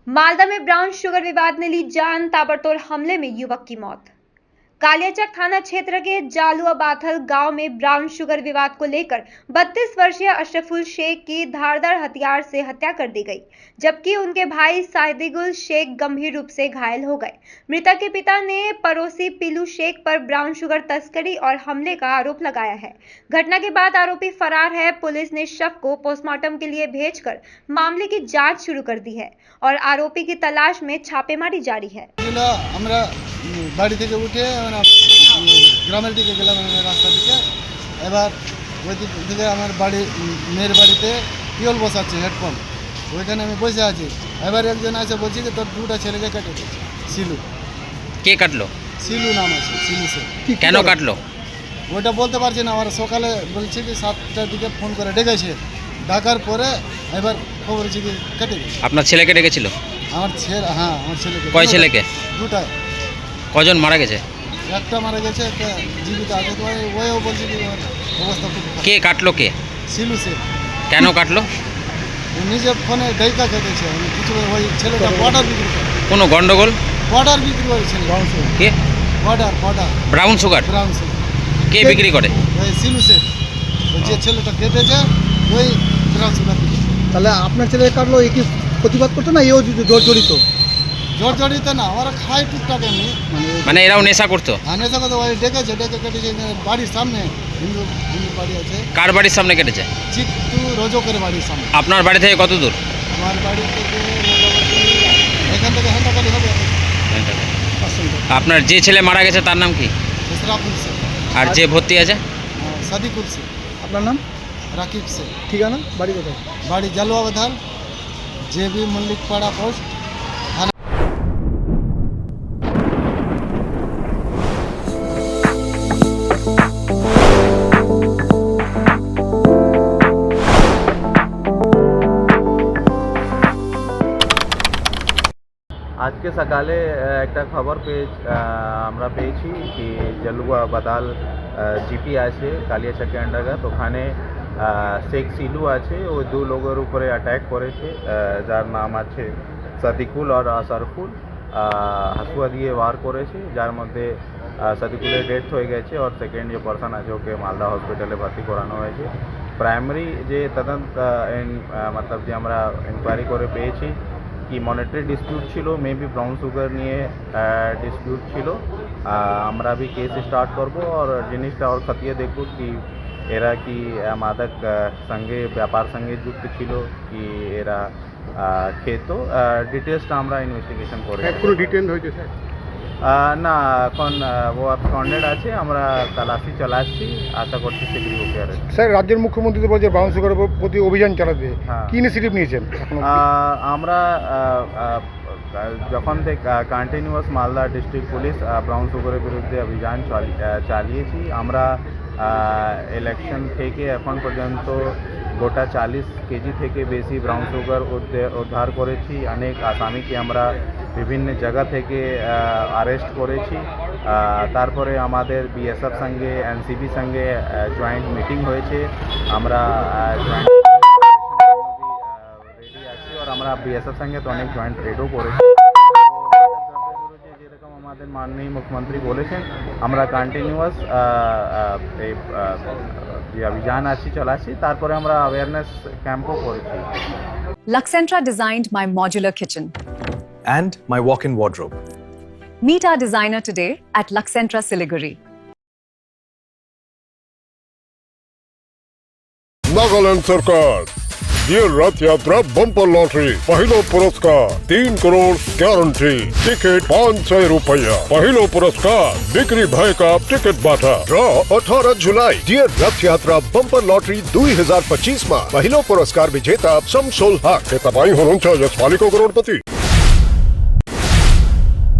मालदा में brown sugar विवाद ने ली जान, ताबड़तोड़ हमले में युवक की मौत। कालियाचक थाना क्षेत्र के जालुआ बाथल गांव में ब्राउन शुगर विवाद को लेकर 32 वर्षीय अशरफुल शेख की धारदार हथियार से हत्या कर दी गई, जबकि उनके भाई सादिकुल शेख गंभीर रूप से घायल हो गए। मृतक के पिता ने पड़ोसी पीलू शेख पर ब्राउन शुगर तस्करी और हमले का आरोप लगाया है। घटना के बाद आरोपी फरार है। पुलिस ने शव को पोस्टमार्टम के लिए भेजकर मामले की जांच शुरू कर दी है और आरोपी की तलाश में छापेमारी जारी है। বাড়ি থেকে উঠে গ্রামের দিকে গেলাম রাস্তা দিকে। এবার ওই দিক থেকে আমার মেয়ের বাড়িতে টিউল বসাচ্ছে হেডপম্প, ওইখানে আমি বসে আছি। এবার একজন আছে বলছি যে তোর দুটো ছেলেকে কেটে দিয়েছে। সিলু। কে কাটলো? সিলু নাম আছে, সিলু সে। কেন কাটলো ওইটা বলতে পারছি না। আমার সকালে বলছে যে 7টার দিকে ফোন করে ডেকেছে, ডাকার পরে এবার খবর হচ্ছে কি কেটে দিয়েছে। আপনার ছেলেকে ডেকেছিল? আমার ছেলে, হ্যাঁ আমার ছেলেকে। কয় ছেলেকে? দুটা। কজন মারা গেছে? একটা মারা গেছে, একটা জীবিত আছে। তো ওইও বলছে কি অবস্থা খুব খারাপ। কে কাটলো? কে সিলু সে। কেন কাটলো? নিজের ফোনে ডাইকা কেটেছে। কিছু ওই ছেলেটা বর্ডার বিক্রি করে। কোনো গন্ডগোল? বর্ডার বিক্রি করেছিল। কে? Border brown sugar? ব্রাউন সে। কে বিক্রি করে? ওই সিলু সে। ওই যে ছেলেটা কেটেছে ওই ব্রাউন সুগার বিক্রি করে। তাহলে আপনার ছেলে কাটলো, এ কি প্রতিবাদ করতো না এও জড়িত? জড়িত না, ওরা খায় টুকটাক এমনি। মানে এরাও নেশা করতো? হ্যাঁ নেশা করতো। ওই ডেকে কেটেছে বাড়ির সামনে। হিন্দু বাড়ি আছে। কার বাড়ির সামনে কেটেছে? চিত্তু রজকের বাড়ির সামনে। আপনার বাড়ি থেকে কত দূর? আমার বাড়ি থেকে মোটামুটি এখান থেকে হাঁটাকালি হবে। আপনার যে ছেলে মারা গেছে তার নাম কি? ইসরাফুল সে। আর যে ভর্তি আছে? সাদিকুল সে। আপনার নাম? রাকিব সে। ঠিকানা? বাড়ি কোথায়? বাড়ি জালুয়া বাধাল, জেবি মল্লিক পাড়া পোস্ট। আজকে সকালে একটা খবর আমরা পেয়েছি কি জালুয়া বাদাল জিপি আছে কালিয়াচকের অন্তর্গত। ওখানে শেখ সিলু আছে, ও দু লোকের উপরে অ্যাটাক করেছে, যার নাম আছে সাদিকুল আর আশরফুল। হাসুয়া দিয়ে ওয়ার করেছে, যার মধ্যে সাদিকুলের ডেথ হয়ে গেছে আর সেকেন্ড যে পার্সন আছে ওকে মালদা হসপিটালে ভর্তি করানো হয়েছে। প্রাইমারি যে তদন্ত মতলব যে আমরা ইনকোয়ারি করে পেয়েছি কি মনিটারি ডিসপিউট ছিল, মেবি ব্রাউন সুগার নিয়ে ডিসপিউট ছিল। আমরা भी কেস স্টার্ট করব আর জিনিসটা আর খতিয়ে দেখব কি এরা কি মাদক সঙ্গে ব্যাপার সঙ্গে যুক্ত ছিল কি এরা খেত। ডিটেলসটা আমরা ইনভেস্টিগেশন করে। কোনো ডিটেইন হয়েছে স্যার? না, এখন ও absconded আছে। আমরা তালাশি চালাচ্ছি, আশা করছি শীঘ্রই ওকে অ্যারেস্ট। স্যার, রাজ্যের মুখ্যমন্ত্রী তো বলছে ব্রাউন সুগারের প্রতি অভিযান চালাতে। হ্যাঁ। কি ইনিশিয়েটিভ নিয়েছেন? আমরা যখন থেকে continuous Malda district police brown সুগারের বিরুদ্ধে অভিযান চালিয়েছি। আমরা ইলেকশন থেকে এখন পর্যন্ত গোটা 40 কেজি থেকে বেশি ব্রাউন সুগার উদ্ধার করেছি। অনেক আসামিকে আমরা বিভিন্ন জায়গা থেকে অ্যারেস্ট করেছি। তারপরে আমাদের বিএসএফ সঙ্গে এনসিবি সঙ্গে জয়েন্ট মিটিং হয়েছে। আমরা জয়েন্ট রেডি আছি আর আমরা বিএসএফ সঙ্গে তো অনেক জয়েন্ট রেডও করেছি। যেরকম আমাদের মাননীয় মুখ্যমন্ত্রী বলেছেন, আমরা কন্টিনিউয়াস যে অভিযান আছে চালাচ্ছি। তারপরে আমরা অ্যাওয়ারনেস ক্যাম্পও করেছি। Luxentra designed my modular kitchen and my walk-in wardrobe. Meet our designer today at Luxentra Siliguri. Nagaland सरकार ये रथ यात्रा बम्पर लॉटरी पहलो पुरस्कार 3 करोड़ गारंटी टिकट 500 रुपया पहलो पुरस्कार बिक्री भय का टिकट बाटा ड्रॉ 18 जुलाई डियर रथ यात्रा बम्पर लॉटरी 2025 में पहलो पुरस्कार विजेता शमसुल हक के तपाई होना चाहिए करोड़पति।